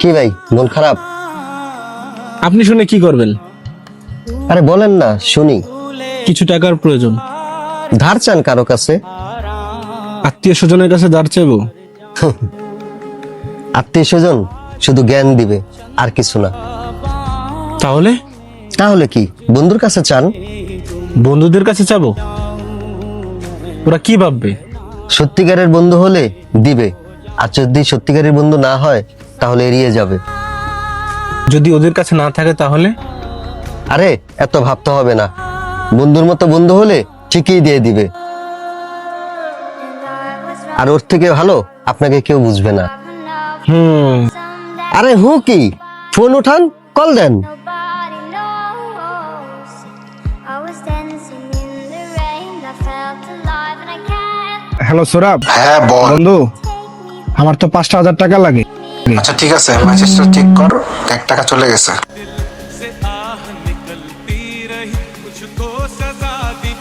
কি ভাই, মন খারাপ? আপনি শুনে কি করবেন? আরে বলেন না, শুনি। কিছু টাকার প্রয়োজন। ধার চান কারো কাছে? আত্মীয় স্বজনের কাছে ধার চাইবো? আত্মীয় স্বজন শুধু জ্ঞান দিবে, আর কিছু না। তাহলে তাহলে কি বন্ধুর কাছে চান? বন্ধুদের কাছে চাবো? ওরা কি ভাববে? সত্যিকারের বন্ধু হলে দিবে, আর যদি সত্যিকারের বন্ধু না হয় তাহলে এড়িয়ে যাবে। যদি ওদের কাছে না থাকে তাহলে? আরে এত ভাবতে হবে না, বন্ধুর মতো বন্ধু হলে ঠিকই দিয়ে দিবে। আর ওর থেকে ভালো আপনাকে কেউ বুঝবে না। হুম। আরে হু কি, ফোন উঠান, কল দেন। Nobody knows. I was dancing in the rain. I felt alive and I can't hello Sorab. হ্যাঁ বল। বন্ধু, আমার তো 5,000 টাকা লাগে। আচ্ছা ঠিক আছে, মেসেজটা চেক কর, 1 টাকা চলে গেছে। से आह निकलती रही, कुछ तो सजा दी